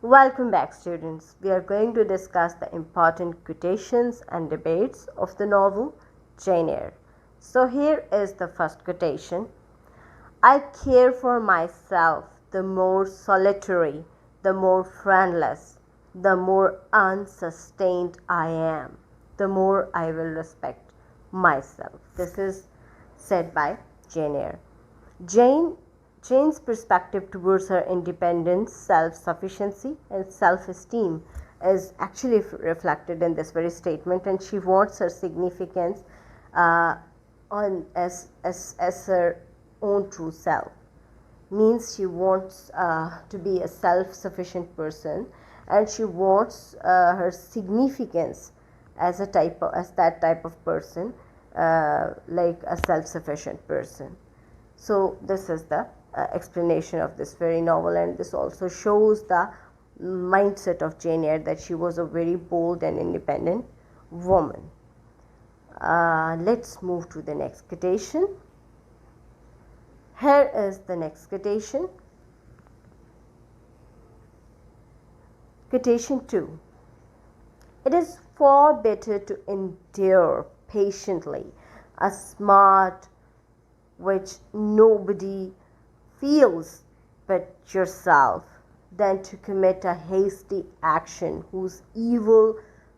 Welcome back, students. We are going to discuss the important quotations and debates of the novel Jane Eyre. So, here is the first quotation. I care for myself the more solitary, the more friendless, the more unsustained I am, the more I will respect myself. This is said by Jane Eyre. Jane's perspective towards her independence, self-sufficiency, and self-esteem is actually reflected in this very statement, and she wants her significance as her own true self. Means she wants to be a self-sufficient person, and she wants her significance as that type of person, like a self-sufficient person. So this is the explanation of this very novel, and this also shows the mindset of Jane Eyre, that she was a very bold and independent woman. Let's move to the next quotation. Here is the next quotation. Quotation 2. It is far better to endure patiently a smart which nobody feels but yourself, than to commit a hasty action whose evil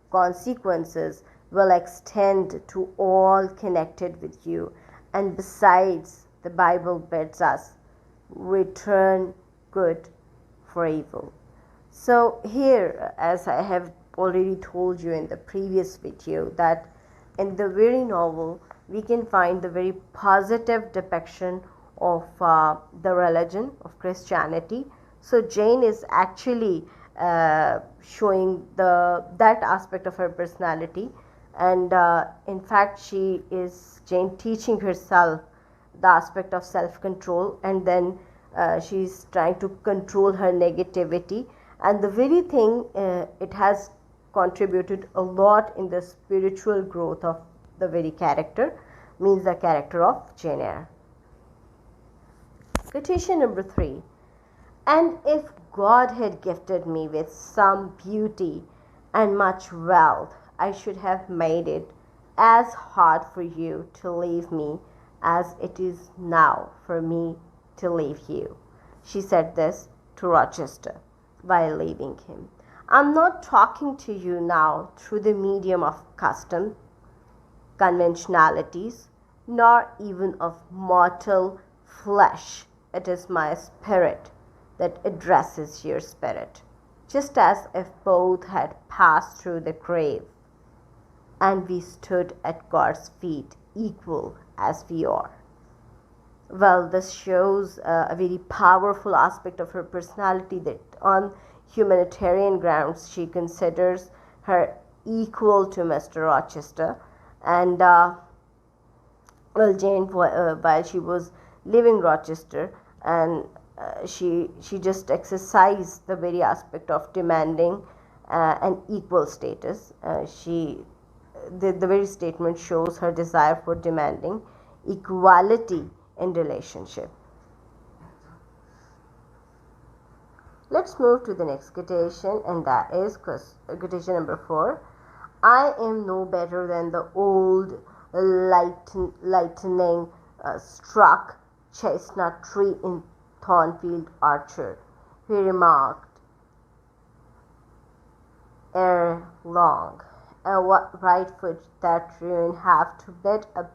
consequences will extend to all connected with you. And besides, the Bible bids us return good for evil. So here, as I have already told you in the previous video, that in the very novel we can find the very positive depiction of the religion of Christianity. So Jane is actually showing that aspect of her personality, and in fact Jane teaching herself the aspect of self-control, and then she's trying to control her negativity, and the very thing it has contributed a lot in the spiritual growth of the very character, means the character of Jane Eyre. Quotation number 3. And if God had gifted me with some beauty and much wealth, I should have made it as hard for you to leave me as it is now for me to leave you. She said this to Rochester while leaving him. I'm not talking to you now through the medium of custom, conventionalities, nor even of mortal flesh. It is my spirit that addresses your spirit, just as if both had passed through the grave, and we stood at God's feet equal as we are. Well, this shows a very powerful aspect of her personality, that on humanitarian grounds she considers her equal to Mr. Rochester. And Jane, while she was leaving Rochester, and she just exercised the very aspect of demanding an equal status. The very statement shows her desire for demanding equality in relationship. Let's move to the next quotation, and that is quotation number 4. I am no better than the old lightning struck chestnut tree in Thornfield Orchard, he remarked ere long. And what right foot that ruin have to bid a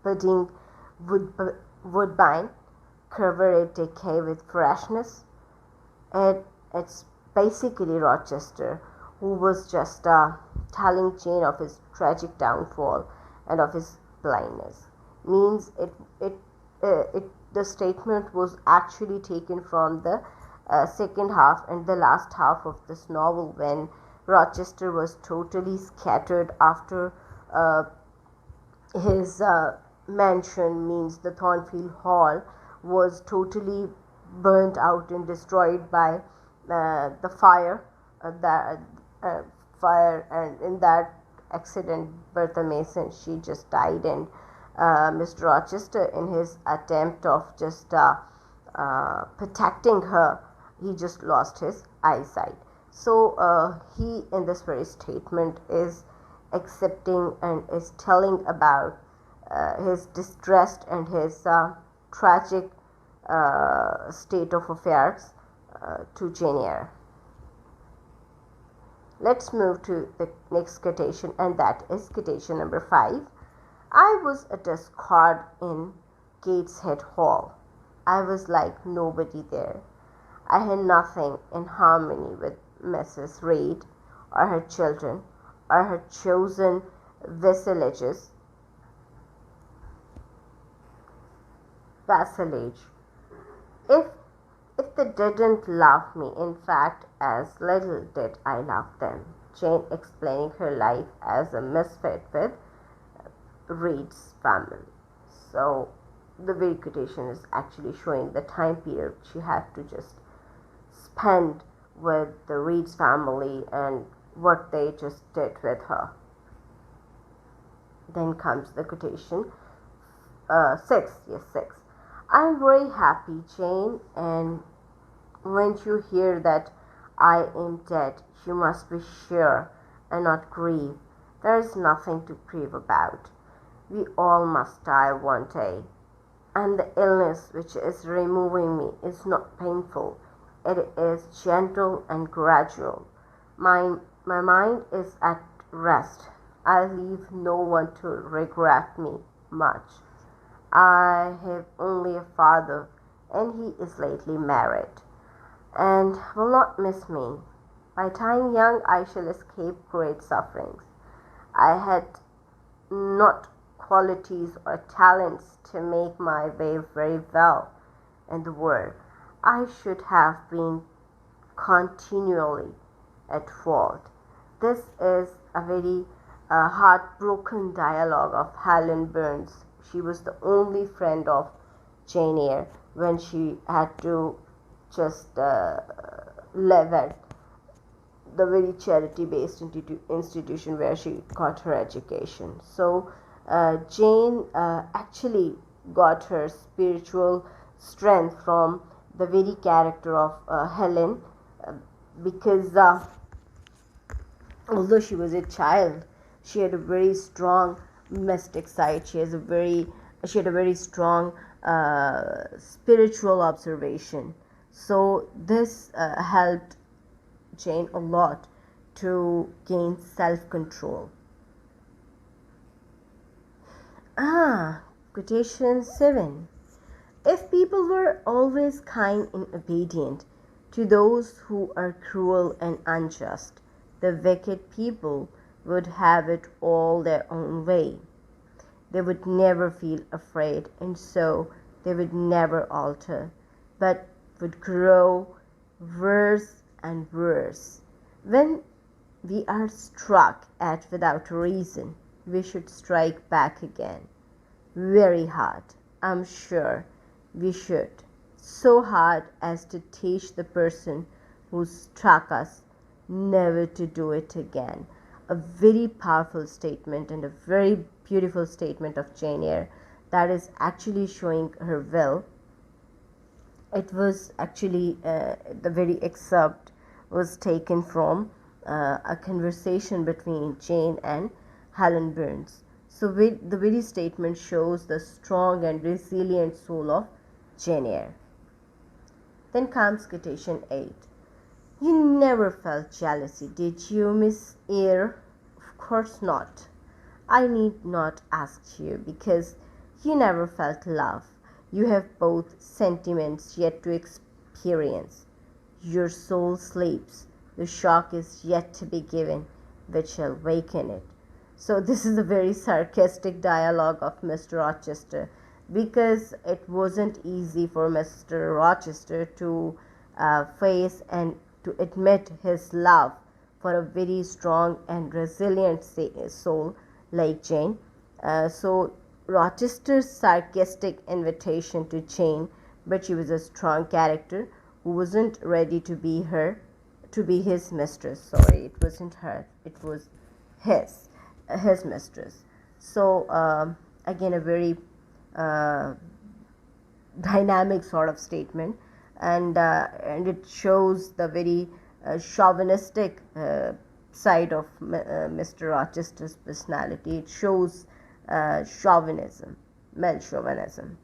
budding woodbine cover a decay with freshness? It's basically Rochester, who was just telling Jane of his tragic downfall and of his blindness. Means the statement was actually taken from the second half and the last half of this novel, when Rochester was totally scattered after his mansion, means the Thornfield Hall, was totally burnt out and destroyed by the fire. And in that accident, Bertha Mason, she just died, and Mr. Rochester, in his attempt of just protecting her, he just lost his eyesight. So he in this very statement is accepting and is telling about his distressed and his tragic state of affairs to Jane Eyre. Let's move to the next quotation, and that is quotation number 5. I was a discard in Gateshead Hall. I was like nobody there. I had nothing in harmony with Mrs. Reed or her children or her chosen vassalage. If they didn't love me, in fact, as little did I love them. Jane explaining her life as a misfit with Reed's family. So the very quotation is actually showing the time period she had to just spend with the Reed's family and what they just did with her. Then comes the quotation 6. Yes, 6. I'm very happy, Jane, and when you hear that I am dead, you must be sure and not grieve. There is nothing to grieve about. We all must die one day, and the illness which is removing me is not painful. It is gentle and gradual. My mind is at rest. I leave no one to regret me much. I have only a father, and he is lately married, and will not miss me. By dying young, I shall escape great sufferings. I had not qualities or talents to make my way very well in the world. I should have been continually at fault. This is a very heartbroken dialogue of Helen Burns. She was the only friend of Jane Eyre when she had to just live at the very charity-based institution where she got her education. So Jane actually got her spiritual strength from the very character of Helen, because although she was a child, she had a very strong mystic side. She had a very strong spiritual observation. So this helped Jane a lot to gain self-control. Quotation 7. If people were always kind and obedient to those who are cruel and unjust, the wicked people would have it all their own way. They would never feel afraid, and so they would never alter, but would grow worse and worse. When we are struck at without reason, we should strike back again. Very hard, I'm sure we should. So hard as to teach the person who struck us never to do it again. A very powerful statement and a very beautiful statement of Jane Eyre that is actually showing her will. It was actually the very excerpt was taken from a conversation between Jane and Helen Burns. So the very statement shows the strong and resilient soul of Jane Eyre. Then comes quotation 8. You never felt jealousy, did you, Miss Eyre? Of course not. I need not ask you, because you never felt love. You have both sentiments yet to experience. Your soul sleeps. The shock is yet to be given, which shall waken it. So this is a very sarcastic dialogue of Mr. Rochester, because it wasn't easy for Mr. Rochester to face and to admit his love for a very strong and resilient soul like Jane. So Rochester's sarcastic invitation to Jane, but she was a strong character who wasn't ready to be his mistress. Sorry, it wasn't her, it was his mistress. So again, a very dynamic sort of statement. and it shows the very chauvinistic side of Mr. Rochester's personality. It shows chauvinism, male chauvinism.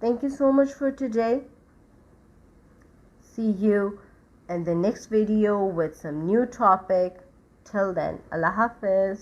Thank you so much for today. See you in the next video with some new topic. Till then, Allah Hafiz.